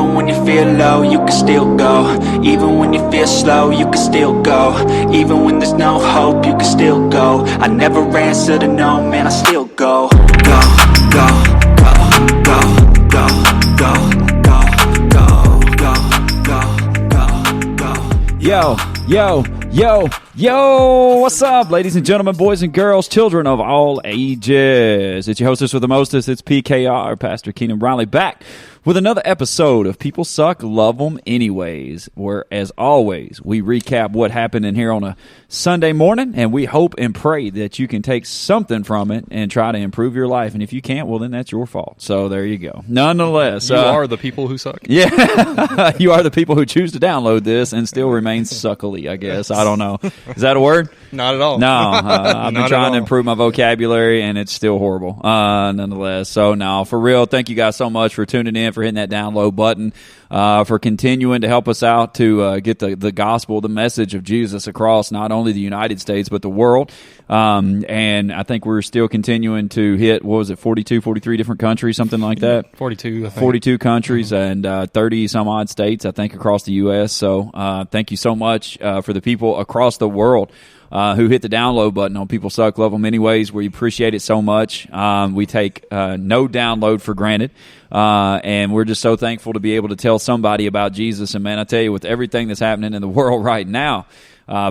Even when you feel low, you can still go. Even when you feel slow, you can still go. Even when there's no hope, you can still go. I never answer to no, man, I still go. Go, go, go, go, go, go, go, go, go, go, go. Yo, what's up, ladies and gentlemen, boys and girls, children of all ages? It's your hostess with the mostest. It's PKR, Pastor Keenan Riley, back with another episode of People Suck, Love Them Anyways, where, as always, we recap what happened in here on a Sunday morning, and we hope and pray that you can take something from it and try to improve your life. And if you can't, well, then that's your fault. So there you go. Nonetheless. You are the people who suck. Yeah. You are the people who choose to download this and still remain suckily, I guess. I don't know. Is that a word? Not at all. No. I've been trying to improve my vocabulary, and it's still horrible, nonetheless. So, no, for real, thank you guys so much for tuning in, for hitting that download button, for continuing to help us out to get the gospel, the message of Jesus across not only the United States, but the world. And I think we're still continuing to hit, 42, 43 different countries, something like that? 42, I think. 42 countries and 30-some-odd states, I think, across the U.S. So thank you so much for the people across the world who hit the download button on People Suck, Love Them Anyways. We appreciate it so much. We take no download for granted, and we're just so thankful to be able to tell somebody about Jesus. And, man, I tell you, with everything that's happening in the world right now,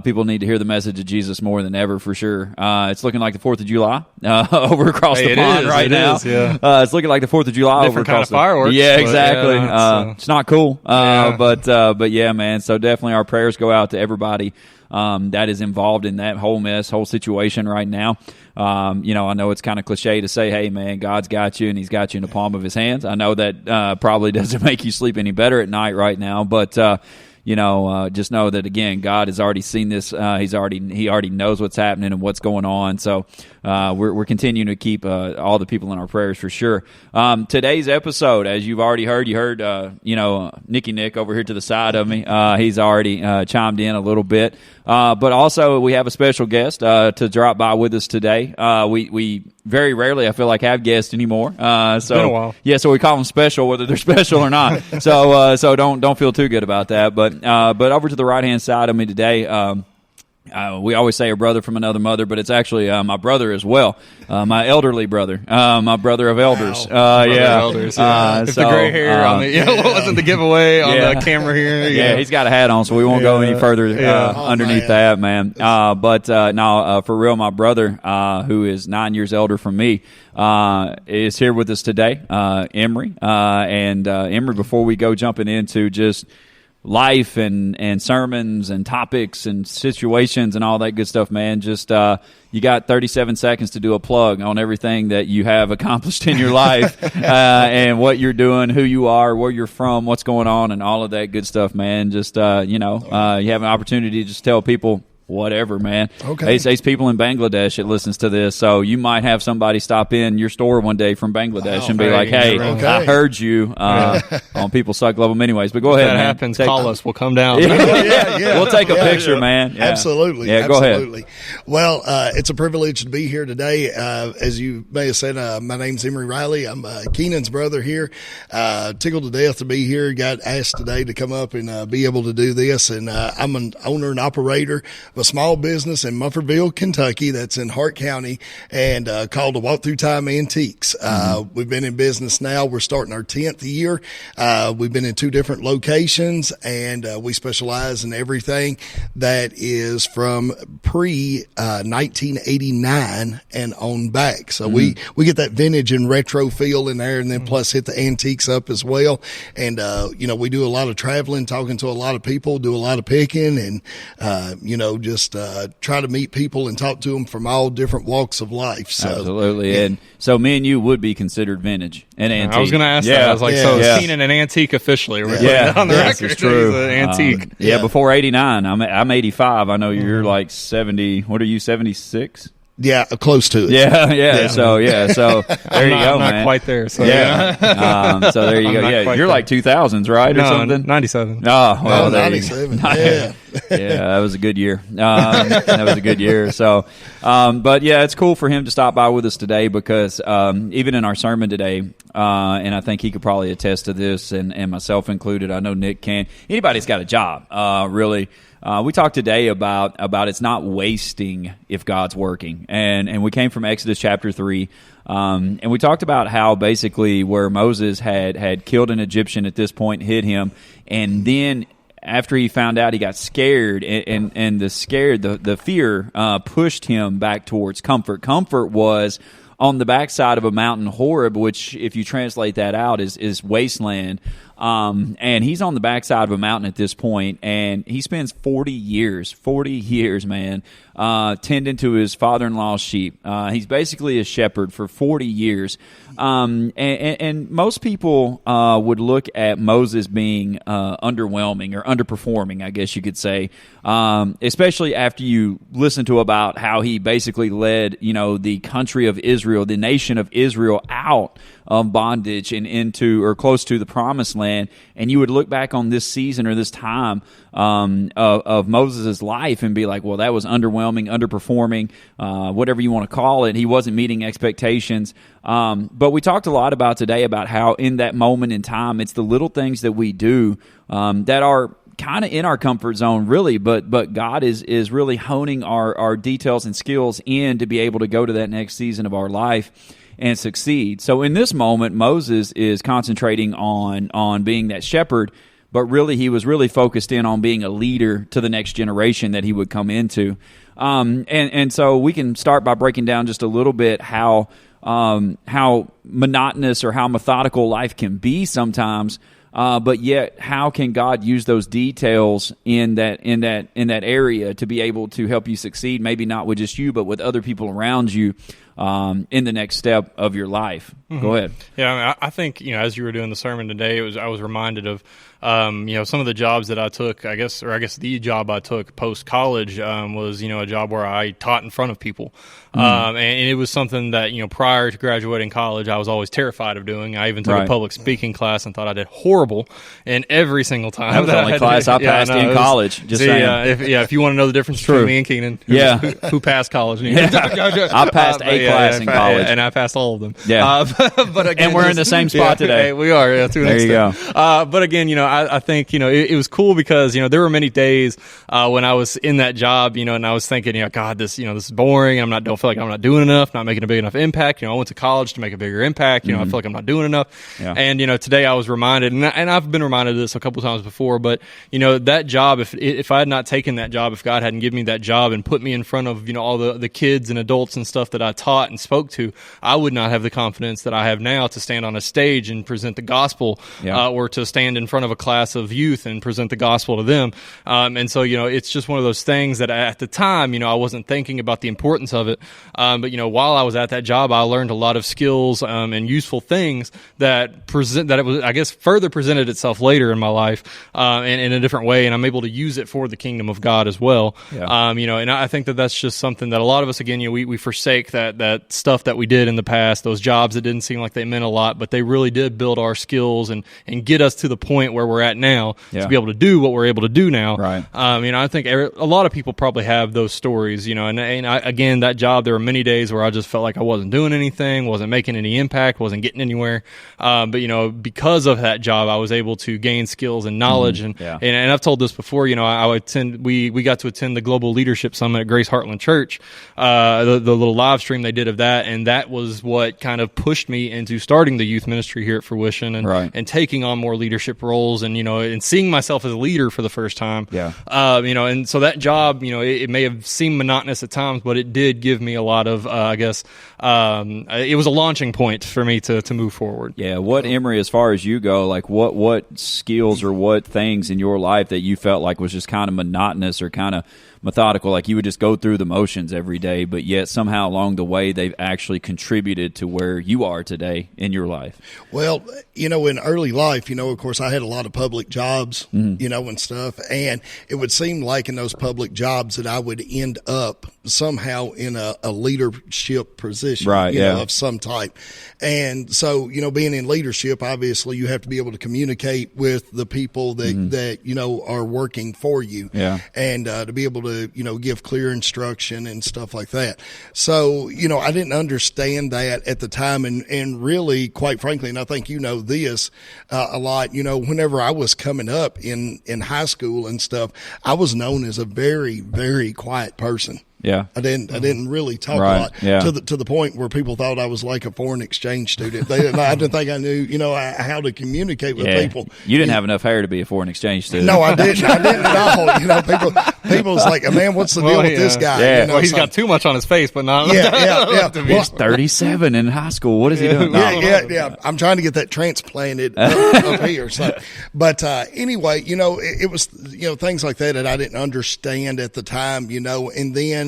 people need to hear the message of Jesus more than ever, for sure. It's looking like the 4th of July over across the pond right now. It's looking like the 4th of July over across the fireworks. Yeah, exactly. Yeah, it's not cool, but yeah, man. So definitely our prayers go out to everybody that is involved in that whole mess, whole situation right now. I know it's kind of cliche to say, hey, man, God's got you and he's got you in the palm of his hands. I know that probably doesn't make you sleep any better at night right now, but just know that, again, God has already seen this. He already knows what's happening and what's going on. So we're continuing to keep all the people in our prayers, for sure. Today's episode, as you've already heard, you heard Nicky Nick over here to the side of me. He's already chimed in a little bit. But also we have a special guest to drop by with us today. We very rarely, I feel like, have guests anymore. It's been a while. Yeah, so we call them special, whether they're special or not. So don't feel too good about that. But over to the right hand side of me today, we always say a brother from another mother, but it's actually my brother as well, my elderly brother, my brother of elders. Elders, yeah. If the gray hair on the wasn't the giveaway on the camera here. Yeah, he's got a hat on, so we won't go any further underneath that, man. For real, my brother, who is 9 years elder from me, is here with us today, Emry. And Emry, before we go jumping into just life and sermons and topics and situations and all that good stuff, man, just you got 37 seconds to do a plug on everything that you have accomplished in your life and what you're doing, who you are, where you're from, what's going on, and all of that good stuff, man. Just you have an opportunity to just tell people whatever, man. Okay. There's people in Bangladesh that listens to this, so you might have somebody stop in your store one day from Bangladesh and be like, hey, I heard you on People Suck, Love Them Anyways. But go ahead, man. If that happens, call us. We'll come down. We'll take a picture, man. Yeah. Absolutely. Yeah, go ahead. Well, it's a privilege to be here today. As you may have said, my name's Emry Riley. I'm Keenan's brother here. Tickled to death to be here. Got asked today to come up and be able to do this. And I'm an owner and operator a small business in Mufforville, Kentucky, that's in Hart County, and called the Walk Through Time Antiques. We've been in business now. We're starting our 10th year. We've been in 2 different locations, and we specialize in everything that is from pre-1989 and on back. So we get that vintage and retro feel in there, and then plus hit the antiques up as well. And, we do a lot of traveling, talking to a lot of people, do a lot of picking, and, just try to meet people and talk to them from all different walks of life. So, absolutely. Yeah. And so me and you would be considered vintage and antique. I was going to ask that. I was like, is Keenan an antique officially? We're putting it on the record. It's true. He's an antique. Before 89. I'm 85. I know you're like 70. What are you, 76? Yeah, close to it. Yeah. So there you go, I'm man. not quite there. So so there you go. Yeah, you're like 2000s, right, or something? 97. Oh, well, 97. Yeah. Yeah, that was a good year. That was a good year. So, but yeah, it's cool for him to stop by with us today because even in our sermon today, and I think he could probably attest to this, and myself included. I know Nick can. Anybody's got a job, really. We talked today about it's not wasting if God's working, and we came from Exodus chapter 3, and we talked about how basically where Moses had killed an Egyptian at this point, hid him, and then after he found out, he got scared, and the fear pushed him back towards comfort. Comfort was on the backside of a mountain, Horeb, which, if you translate that out, is wasteland. And he's on the backside of a mountain at this point, and he spends 40 years, man, tending to his father-in-law's sheep. He's basically a shepherd for 40 years. And most people would look at Moses being underwhelming or underperforming, I guess you could say, especially after you listen to about how he basically led, the country of Israel, the nation of Israel, out of bondage and into or close to the promised land. And you would look back on this season or this time of Moses' life and be like, well, that was underwhelming, underperforming, whatever you want to call it. He wasn't meeting expectations. But we talked a lot about today about how in that moment in time, it's the little things that we do that are kind of in our comfort zone, really, but God is really honing our details and skills in to be able to go to that next season of our life and succeed. So in this moment, Moses is concentrating on being that shepherd, but really he was really focused in on being a leader to the next generation that he would come into. And so we can start by breaking down just a little bit how monotonous or how methodical life can be sometimes. But yet, how can God use those details in that area to be able to help you succeed? Maybe not with just you, but with other people around you in the next step of your life. Mm-hmm. Go ahead. Yeah, I think as you were doing the sermon today, I was reminded of some of the jobs that I took. I guess the job I took post college was a job where I taught in front of people, and it was something that prior to graduating college I was always terrified of doing. I even took a public speaking class and thought I did horrible in every single time. That was the only class I passed in college. Just saying. If you want to know the difference between me and Keenan, who passed college, I passed a class in college, and I passed all of them. Yeah, but again, and we're in the same spot today. We are. Yeah, there you go. But again, I think it was cool because there were many days when I was in that job, and I was thinking, God, this is boring. Don't feel like I'm not doing enough, not making a big enough impact. I went to college to make a bigger impact. I feel like I'm not doing enough. Yeah. And today I was reminded, and I've been reminded of this a couple times before, but that job, if I had not taken that job, if God hadn't given me that job and put me in front of all the kids and adults and stuff that I taught and spoke to, I would not have the confidence that I have now to stand on a stage and present the gospel, or to stand in front of a class of youth and present the gospel to them. And so, it's just one of those things that at the time, I wasn't thinking about the importance of it. But, while I was at that job, I learned a lot of skills and useful things that it was, I guess, further presented itself later in my life and in a different way. And I'm able to use it for the kingdom of God as well. Yeah. And I think that's just something that a lot of us, again, we forsake that stuff that we did in the past, those jobs that didn't seem like they meant a lot, but they really did build our skills and get us to the point where we're at now to be able to do what we're able to do now. Right. I think a lot of people probably have those stories, and again, that job, there were many days where I just felt like I wasn't doing anything, wasn't making any impact, wasn't getting anywhere. But because of that job, I was able to gain skills and knowledge. And I've told this before, we got to attend the Global Leadership Summit at Grace Heartland Church, the little live stream they did of that. And that was what kind of pushed me into starting the youth ministry here at Fruition and taking on more leadership roles and seeing myself as a leader for the first time. Yeah. And so that job, it may have seemed monotonous at times, but it did give me a lot of, it was a launching point for me to move forward. Yeah. What, Emry, as far as you go, like what skills or what things in your life that you felt like was just kind of monotonous or kind of methodical, like you would just go through the motions every day, but yet somehow along the way they've actually contributed to where you are today in your life? Well, in early life, of course, I had a lot of public jobs, and stuff, and it would seem like in those public jobs that I would end up somehow in a leadership position, Right, you know, yeah. of some type. And so, you know, being in leadership, obviously you have to be able to communicate with the people that, you know, are working for you. Yeah. And to be able to, you know, give clear instruction and stuff like that. So, you know, I didn't understand that at the time. And really, quite frankly, and I think you know this a lot, you know, whenever I was coming up in high school and stuff, I was known as a very, very quiet person. Yeah. I didn't really talk Right, a lot yeah. to the point where people thought I was like a foreign exchange student. I didn't think I knew, you know, how to communicate with people. You didn't have enough hair to be a foreign exchange student. No, I didn't at all. You know, people's like, man, what's the deal with this guy? Yeah. You know, Well, he's so- got too much on his face, but not. yeah. to be- Well, He's 37 in high school. What is he doing? No. yeah. I'm trying to get that transplanted up here. So, but anyway, you know, it was, you know, things like that I didn't understand at the time, you know, and then,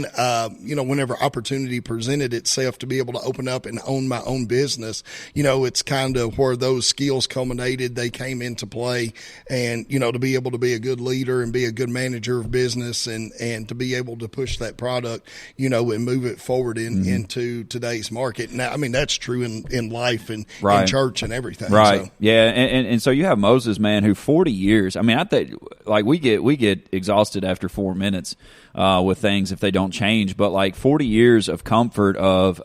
you know, whenever opportunity presented itself to be able to open up and own my own business, you know, it's kind of where those skills culminated. They came into play, and, you know, to be able to be a good leader and be a good manager of business and to be able to push that product, you know, and move it forward into today's market. Now, I mean, that's true in life and in church and everything. Right. So. Yeah. And so you have Moses, man, who 40 years, I mean, I think like we get exhausted after 4 minutes with things if they don't change, but like 40 years of comfort of,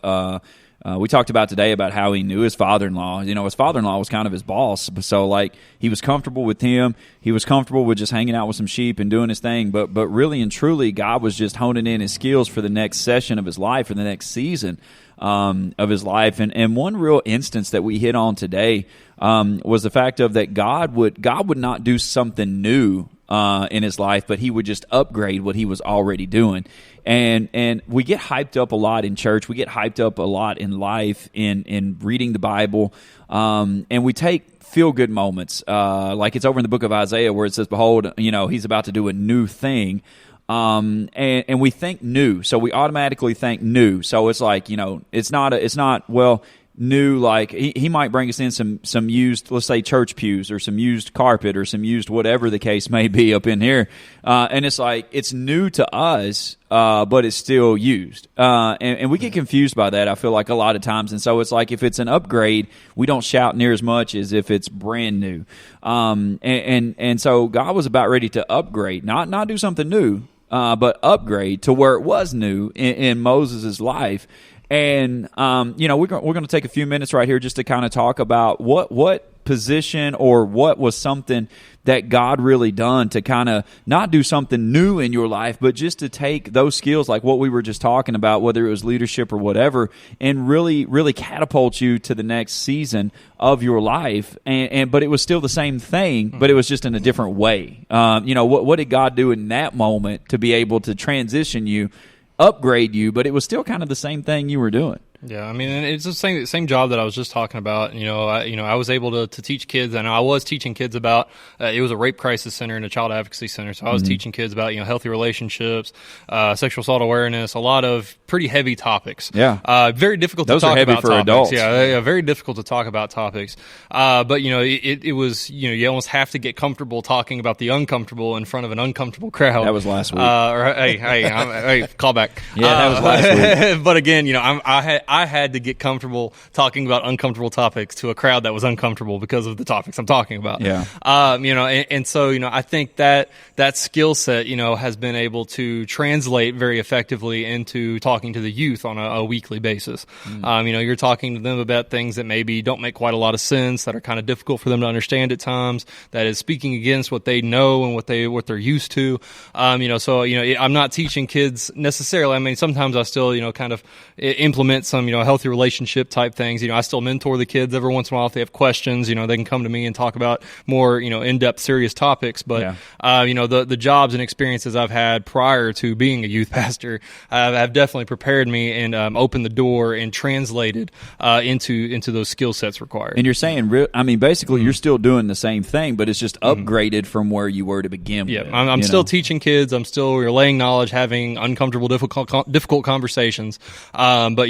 we talked about today about how he knew his father-in-law. You know, his father-in-law was kind of his boss. So, like, he was comfortable with him. He was comfortable with just hanging out with some sheep and doing his thing. But really and truly, God was just honing in his skills for the next session of his life, for the next season of his life. And one real instance that we hit on today was the fact of that God would not do something new in his life, but he would just upgrade what he was already doing. And we get hyped up a lot in church. We get hyped up a lot in life, in reading the Bible, and we take feel-good moments. Like it's over in the book of Isaiah where it says, behold, you know, he's about to do a new thing. And we think new, so we automatically think new. So it's like, you know, it's not well, new, like he might bring us in some used, let's say, church pews or some used carpet or some used whatever the case may be up in here, and it's like it's new to us, but it's still used, and we get confused by that, I feel like, a lot of times. And so it's like if it's an upgrade, we don't shout near as much as if it's brand new, and so God was about ready to upgrade, not do something new, but upgrade to where it was new in Moses' life. And, you know, we're going to take a few minutes right here just to kind of talk about what position or what was something that God really done to kind of not do something new in your life, but just to take those skills like what we were just talking about, whether it was leadership or whatever, and really, really catapult you to the next season of your life. But it was still the same thing, but it was just in a different way. You know, what did God do in that moment to be able to transition you, upgrade you, but it was still kind of the same thing you were doing? Yeah, I mean, and it's the same job that I was just talking about. I was able to teach kids, and I was teaching kids about. It was a rape crisis center and a child advocacy center, so I was teaching kids about healthy relationships, sexual assault awareness, a lot of pretty heavy topics. Yeah, very difficult Those to talk are heavy about for topics. adults. Yeah, very difficult to talk about topics. But it was you almost have to get comfortable talking about the uncomfortable in front of an uncomfortable crowd. That was last week. Hey, call back. Yeah, that was last week. But again, I had to get comfortable talking about uncomfortable topics to a crowd that was uncomfortable because of the topics I'm talking about. Yeah. And so, I think that skill set, has been able to translate very effectively into talking to the youth on a weekly basis. You're talking to them about things that maybe don't make quite a lot of sense, that are kind of difficult for them to understand at times, that is speaking against what they know and what they're used to. I'm not teaching kids necessarily. I mean, sometimes I still, kind of implement some, healthy relationship type things. I still mentor the kids every once in a while if they have questions. They can come to me and talk about more, in-depth, serious topics. But the jobs and experiences I've had prior to being a youth pastor have definitely prepared me and opened the door and translated into those skill sets required. And you're saying, basically, you're still doing the same thing, but it's just upgraded from where you were to begin with. Yeah, I'm still teaching kids. I'm still relaying knowledge, having uncomfortable, difficult conversations. But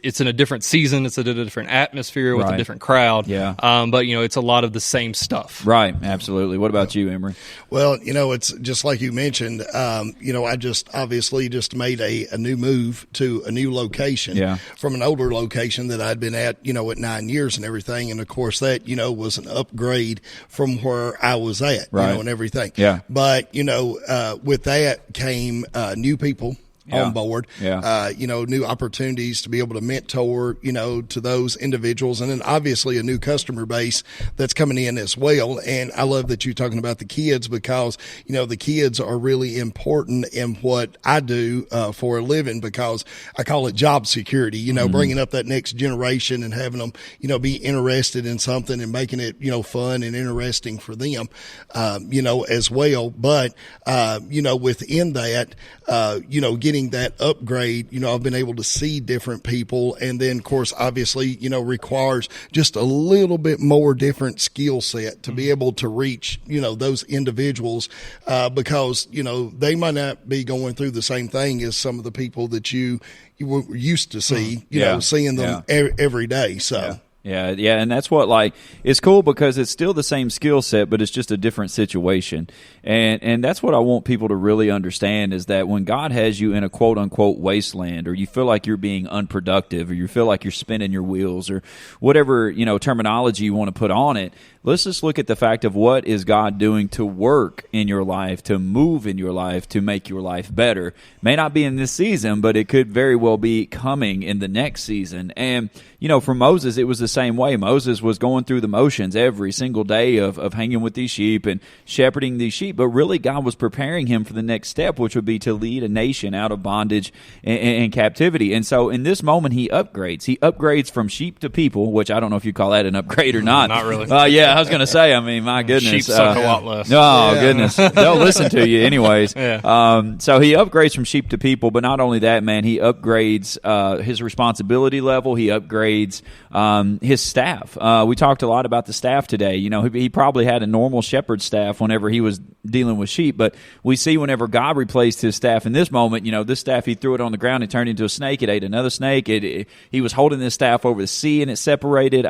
it's in a different season, it's a different atmosphere with a Right. different crowd. Yeah. But it's a lot of the same stuff. Right, absolutely. What about you, Emry? Well, it's just like you mentioned, I just obviously just made a new move to a new location from an older location that I'd been at 9 years and everything. And of course that, was an upgrade from where I was at, Right. and everything. Yeah. But, with that came new people on board, new opportunities to be able to mentor, to those individuals. And then obviously a new customer base that's coming in as well. And I love that you're talking about the kids because, the kids are really important in what I do for a living because I call it job security, bringing up that next generation and having them, be interested in something and making it, fun and interesting for them, as well. But, within that, getting that upgrade, I've been able to see different people. And then, of course, obviously, requires just a little bit more different skill set to be able to reach, those individuals, because, they might not be going through the same thing as some of the people that you were used to see, seeing them every day. So. Yeah, and that's what, it's cool because it's still the same skill set, but it's just a different situation. And that's what I want people to really understand is that when God has you in a quote-unquote wasteland or you feel like you're being unproductive or you feel like you're spinning your wheels or whatever, terminology you want to put on it, let's just look at the fact of what is God doing to work in your life, to move in your life, to make your life better. May not be in this season, but it could very well be coming in the next season. And, for Moses, it was the same way. Moses was going through the motions every single day of hanging with these sheep and shepherding these sheep, but really God was preparing him for the next step, which would be to lead a nation out of bondage and captivity. And so in this moment, he upgrades. He upgrades from sheep to people, which I don't know if you call that an upgrade or not. Not really. Yeah, I was going to say, my goodness. Sheep suck a lot less. Oh, goodness. They'll listen to you anyways. Yeah. So he upgrades from sheep to people, but not only that, man, he upgrades his responsibility level. He upgrades his staff. We talked a lot about the staff today. He probably had a normal shepherd staff whenever he was dealing with sheep, but we see whenever God replaced his staff in this moment, this staff, he threw it on the ground, it turned into a snake, it ate another snake, he was holding this staff over the sea and it separated.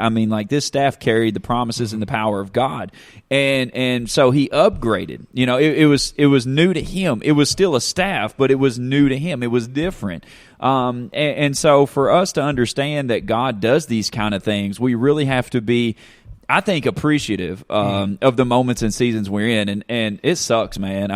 This staff carried the promises and the power of God. And so he upgraded. It was new to him. It was still a staff, but it was new to him. It was different. And so for us to understand that God does these kind of things, we really have to be, I think, appreciative of the moments and seasons we're in, and it sucks, man.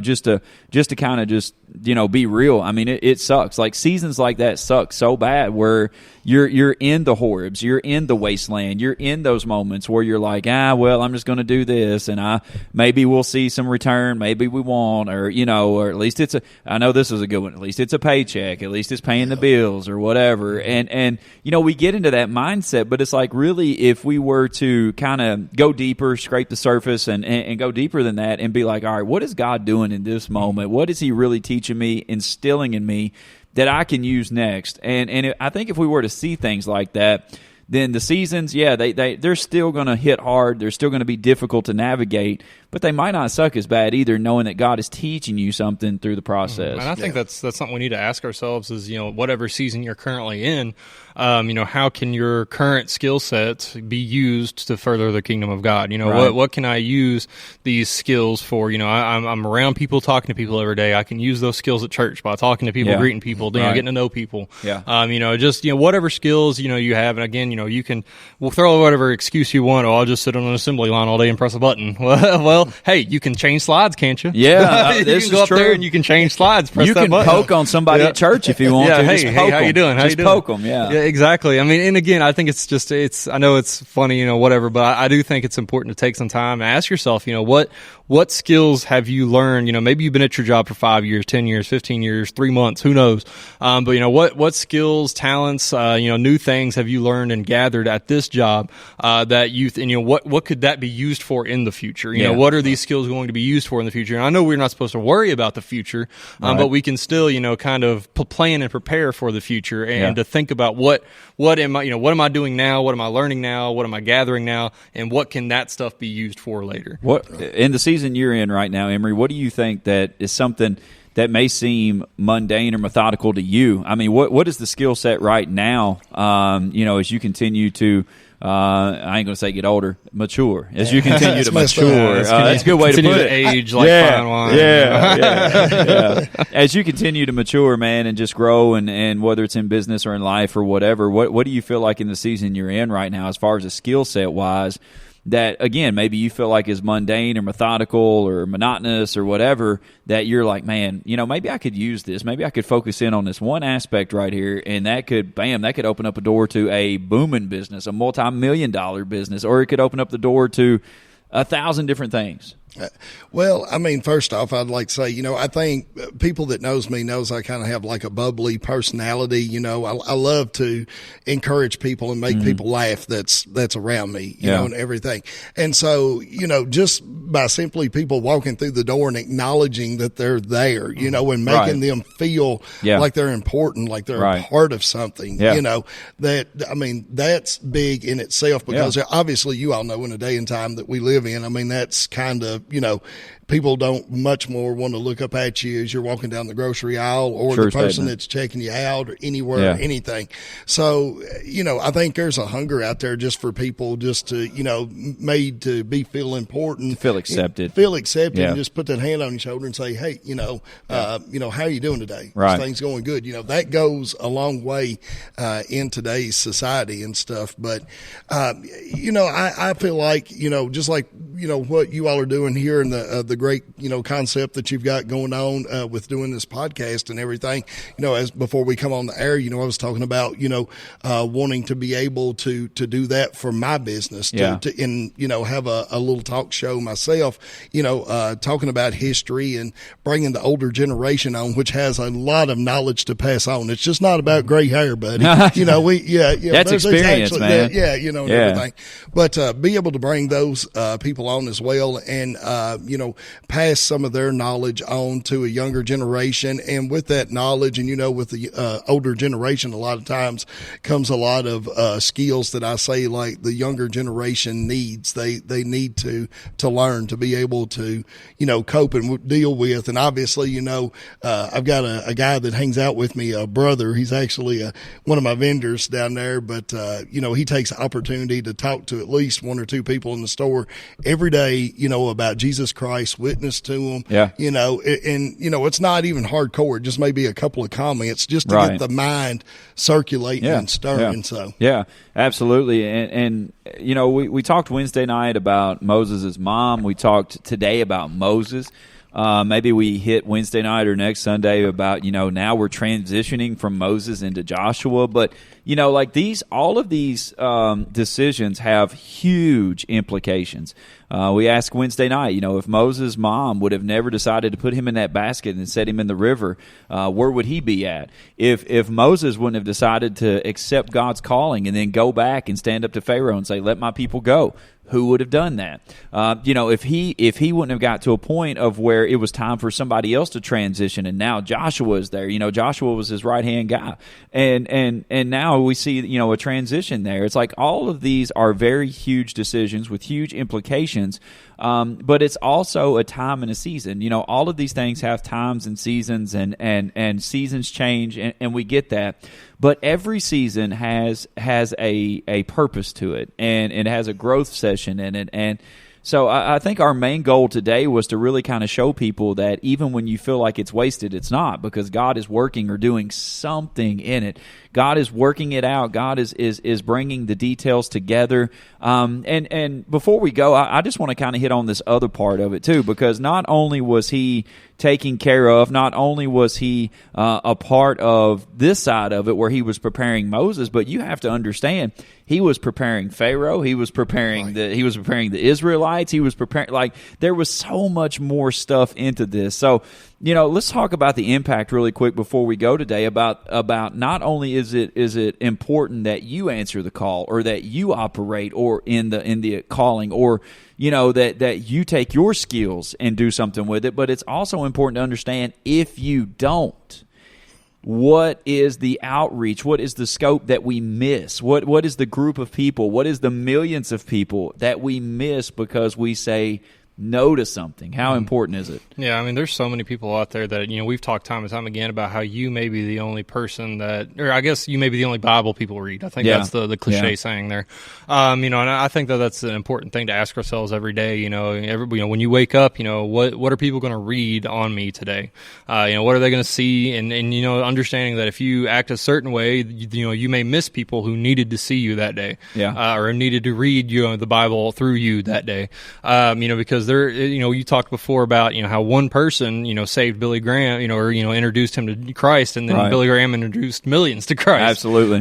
Just to kind of just be real. It sucks. Like seasons like that suck so bad where you're in the horrors, you're in the wasteland, you're in those moments where you're like, I'm just going to do this, and maybe we'll see some return, maybe we won't, or at least I know this is a good one. At least it's a paycheck. At least it's paying the bills or whatever. And we get into that mindset, but it's like really if we were to kind of go deeper, scrape the surface, and go deeper than that, and be like, all right, what is God doing in this moment? What is He really teaching me, instilling in me that I can use next? And I think if we were to see things like that, then the seasons, they're still going to hit hard. They're still going to be difficult to navigate, but they might not suck as bad either, knowing that God is teaching you something through the process. And I think that's something we need to ask ourselves is, whatever season you're currently in, how can your current skill sets be used to further the kingdom of God? Right. What can I use these skills for? I'm around people, talking to people every day. I can use those skills at church by talking to people, greeting people, getting to know people. Yeah. Whatever skills, you have. And again, we'll throw whatever excuse you want. I'll just sit on an assembly line all day and press a button. Well, hey, you can change slides, can't you? Yeah, you this can go is up true. there and you can change slides. Press You that can button. poke on somebody at church if you want to. Hey, Just poke how you them. doing? How Just you doing? poke them. Yeah, exactly. And again, I think it's I know it's funny, whatever, but I do think it's important to take some time and ask yourself, what skills have you learned? Maybe you've been at your job for 5 years, 10 years, 15 years, 3 months, who knows? But what skills, talents, new things have you learned and gathered at this job that what could that be used for in the future? What are these skills going to be used for in the future? And I know we're not supposed to worry about the future, but we can still, kind of plan and prepare for the future and to think about what am I doing now? What am I learning now? What am I gathering now? And what can that stuff be used for later? What in the season you're in right now, Emry? What do you think that is something that may seem mundane or methodical to you. I mean, what is the skill set right now, as you continue to I ain't going to say get older, mature. As you continue to mature, that's a good way to put it. Age like fine wine. Yeah. As you continue to mature, man, and just grow, and whether it's in business or in life or whatever, what do you feel like in the season you're in right now, as far as a skill set wise? That, again, maybe you feel like is mundane or methodical or monotonous or whatever, that you're like, man, maybe I could use this. Maybe I could focus in on this one aspect right here, and that could open up a door to a booming business, a multi-million-dollar business, or it could open up the door to 1,000 different things. Well, I mean, first off, I'd like to say, I think people that knows me knows I kind of have like a bubbly personality. I love to encourage people and make people laugh that's around me, you know, and everything. And so, just by simply people walking through the door and acknowledging that they're there, and making them feel like they're important, like they're a part of something, that's big in itself, because obviously you all know in the day and time that we live in, I mean, that's kind of, people don't much more want to look up at you as you're walking down the grocery aisle, or the person that's checking you out, or anywhere, or anything. So, I think there's a hunger out there just for people just to, made to feel important, feel accepted, and just put that hand on your shoulder and say, hey, how are you doing today? Right. Things going good. That goes a long way in today's society and stuff. But, I feel like, just like, what you all are doing here, and the great, concept that you've got going on with doing this podcast and everything, as before we come on the air, I was talking about, wanting to be able to do that for my business, and have a little talk show myself, talking about history and bringing the older generation on, which has a lot of knowledge to pass on. It's just not about gray hair, buddy. That's experience, man. And everything. But be able to bring those people on as well, and pass some of their knowledge on to a younger generation. And with that knowledge, and with the older generation, a lot of times comes a lot of skills that I say like the younger generation needs. They need to learn to be able to cope and deal with. And obviously, I've got a guy that hangs out with me, a brother. He's actually one of my vendors down there, but he takes opportunity to talk to at least one or two people in the store every day, about Jesus Christ, witness to them. It's not even hardcore. It just maybe a couple of comments just to get the mind circulating and stirring. So absolutely. And we talked Wednesday night about Moses' mom. We talked today about Moses. Maybe we hit Wednesday night or next Sunday about, now we're transitioning from Moses into Joshua. But, all of these decisions have huge implications. We asked Wednesday night, if Moses' mom would have never decided to put him in that basket and set him in the river, where would he be at? If Moses wouldn't have decided to accept God's calling and then go back and stand up to Pharaoh and say, let my people go, who would have done that? If he wouldn't have got to a point of where it was time for somebody else to transition, and now Joshua is there. Joshua was his right-hand guy, and now we see a transition there. It's like all of these are very huge decisions with huge implications. But it's also a time and a season. All of these things have times and seasons, and seasons change, and we get that. But every season has a purpose to it, and it has a growth session in it. And so I think our main goal today was to really kind of show people that even when you feel like it's wasted, it's not, because God is working or doing something in it. God is working it out. God is bringing the details together. And before we go, I just want to kind of hit on this other part of it too, because not only was he taking care of, not only was he a part of this side of it where he was preparing Moses, but you have to understand he was preparing Pharaoh, he was preparing the Israelites, he was preparing, there was so much more stuff into this. So let's talk about the impact really quick before we go today about not only is it important that you answer the call, or that you operate or in the calling, or that you take your skills and do something with it, but it's also important to understand if you don't, what is the outreach? What is the scope that we miss? What is the group of people? What is the millions of people that we miss because we say, no to something? How important is it? Yeah, I mean, there's so many people out there that, we've talked time and time again about how you may be the only person or I guess you may be the only Bible people read. I think that's the cliche saying there. And I think that's an important thing to ask ourselves every day. When you wake up, what are people going to read on me today? What are they going to see? And understanding that if you act a certain way, you may miss people who needed to see you that day. Or needed to read, the Bible through you that day. Because there, you talked before about, how one person, saved Billy Graham, or, introduced him to Christ, and then Billy Graham introduced millions to Christ. Absolutely.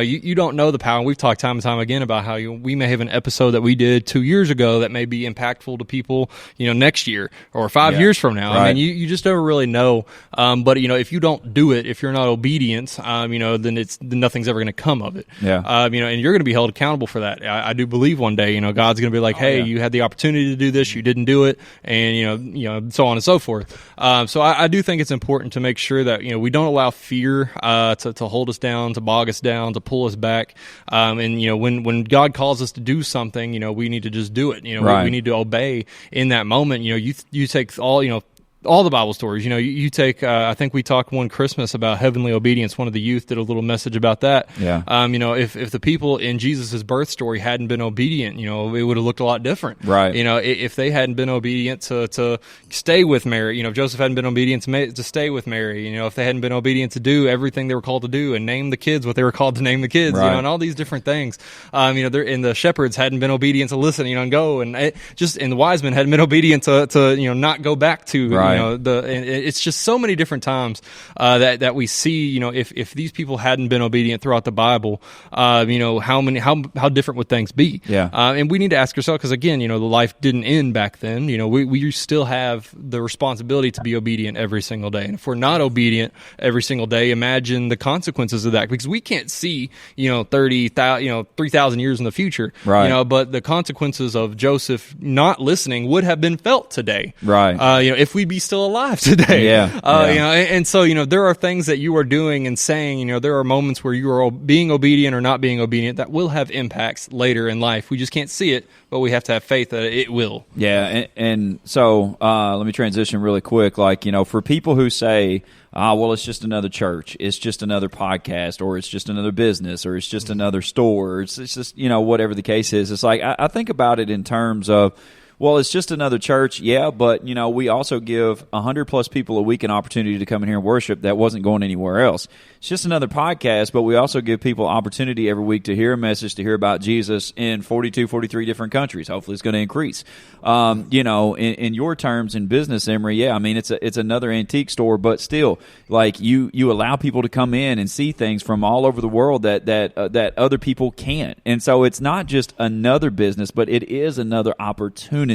You don't know the power. We've talked time and time again about how we may have an episode that we did 2 years ago that may be impactful to people, next year or 5 years from now. Right. I mean, you just never really know. But if you don't do it, if you're not obedient, then nothing's ever going to come of it. Yeah. And you're going to be held accountable for that. I do believe one day, God's going to be like, hey, you had the opportunity to do this, you didn't do it, and so on and so forth. So I do think it's important to make sure that we don't allow fear to hold us down, to bog us down, to pull us back. And when God calls us to do something, we need to just do it. We need to obey in that moment. You take all the Bible stories. You take, I think we talked one Christmas about heavenly obedience. One of the youth did a little message about that. Yeah. If the people in Jesus' birth story hadn't been obedient, it would have looked a lot different. Right. If they hadn't been obedient to stay with Mary, if Joseph hadn't been obedient to stay with Mary, if they hadn't been obedient to do everything they were called to do and name the kids what they were called to name the kids, right. And all these different things, and the shepherds hadn't been obedient to listen, and go, and the wise men hadn't been obedient to not go back to, right. It's just so many different times that we see, if these people hadn't been obedient throughout the Bible, how different would things be? Yeah. And we need to ask ourselves, because again, the life didn't end back then. We still have the responsibility to be obedient every single day. And if we're not obedient every single day, imagine the consequences of that, because we can't see, 3,000 years in the future. Right. But the consequences of Joseph not listening would have been felt today. Right. If we'd be still alive today. Yeah. And so, there are things that you are doing and saying, there are moments where you are being obedient or not being obedient that will have impacts later in life. We just can't see it, but we have to have faith that it will. Yeah. And so, let me transition really quick. For people who say, well, it's just another church, it's just another podcast, or it's just another business, or it's just another store, or it's just, whatever the case is. It's like, I think about it in terms of, well, it's just another church, yeah, but, we also give 100+ people a week an opportunity to come in here and worship that wasn't going anywhere else. It's just another podcast, but we also give people opportunity every week to hear a message, to hear about Jesus in 42, 43 different countries. Hopefully it's going to increase. In your terms in business, Emry, yeah, I mean, it's another antique store, but still, you allow people to come in and see things from all over the world that other people can't. And so it's not just another business, but it is another opportunity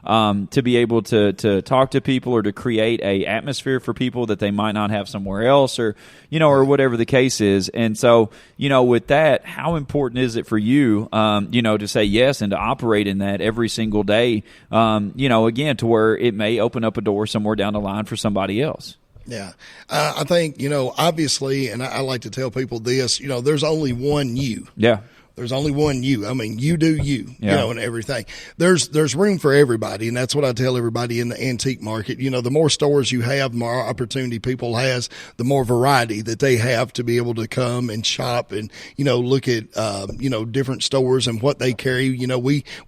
to be able to talk to people, or to create a atmosphere for people that they might not have somewhere else, or whatever the case is. And so, with that, how important is it for you, to say yes and to operate in that every single day, again, to where it may open up a door somewhere down the line for somebody else? Yeah. I think, obviously, and I like to tell people this, there's only one you. Yeah. There's only one you. I mean, you do you, and everything. There's room for everybody, and that's what I tell everybody in the antique market. The more stores you have, the more opportunity people has, the more variety that they have to be able to come and shop and, look at, different stores and what they carry.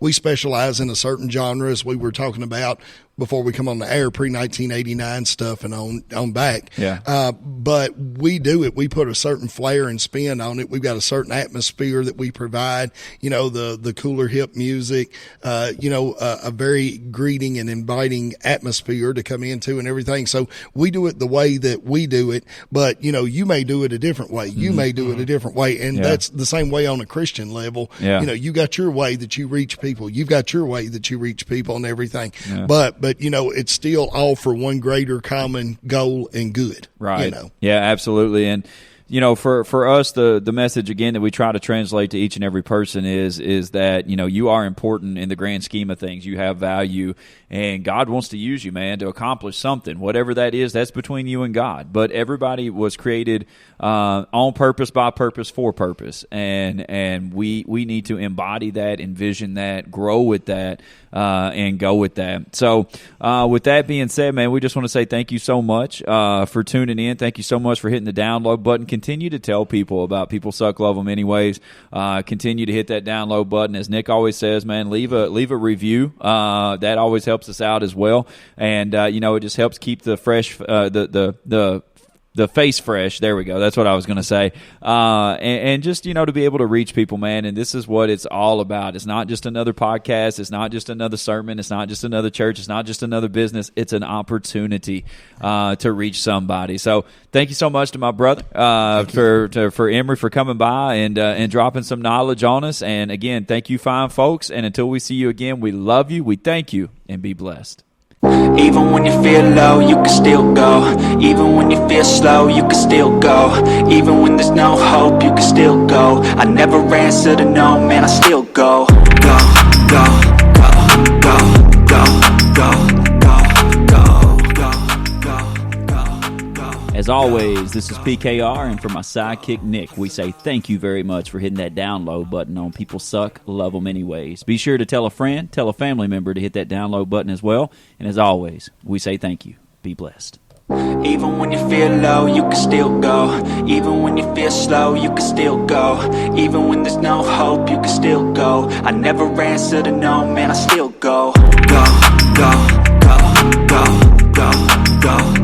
We specialize in a certain genre, as we were talking about before we come on the air, pre-1989 stuff and on back. Yeah. But we do it. We put a certain flair and spin on it. We've got a certain atmosphere that we provide, the cooler hip music, a very greeting and inviting atmosphere to come into and everything. So we do it the way that we do it, but, you may do it a different way. You may do it a different way. And that's the same way on a Christian level. Yeah. You got your way that you reach people. You've got your way that you reach people and everything. Yeah. But it's still all for one greater common goal and good. Right. Yeah, absolutely. And for us, the message again that we try to translate to each and every person is that, you are important in the grand scheme of things. You have value, and God wants to use you, man, to accomplish something. Whatever that is, that's between you and God. But everybody was created on purpose, by purpose, for purpose. And we need to embody that, envision that, grow with that, and go with that. So with that being said, man, we just want to say thank you so much for tuning in. Thank you so much for hitting the download button. Continue to tell people about People Suck, Love Them Anyways. Continue to hit that download button. As Nick always says, man, leave a review. That always helps us out as well. And, it just helps keep the fresh, the face fresh. There we go. That's what I was going to say. And just, to be able to reach people, man. And this is what it's all about. It's not just another podcast. It's not just another sermon. It's not just another church. It's not just another business. It's an opportunity to reach somebody. So thank you so much to my brother for Emry for coming by and dropping some knowledge on us. And again, thank you, fine folks. And until we see you again, we love you. We thank you, and be blessed. Even when you feel low, you can still go. Even when you feel slow, you can still go. Even when there's no hope, you can still go. I never answer to no, man, I still go. Go, go, go, go, go, go. As always, this is PKR, and for my sidekick Nick, we say thank you very much for hitting that download button on People Suck, Love Them Anyways. Be sure to tell a friend, tell a family member to hit that download button as well. And as always, we say thank you. Be blessed. Even when you feel low, you can still go. Even when you feel slow, you can still go. Even when there's no hope, you can still go. I never answer to no, man, I still go. Go, go, go, go, go, go.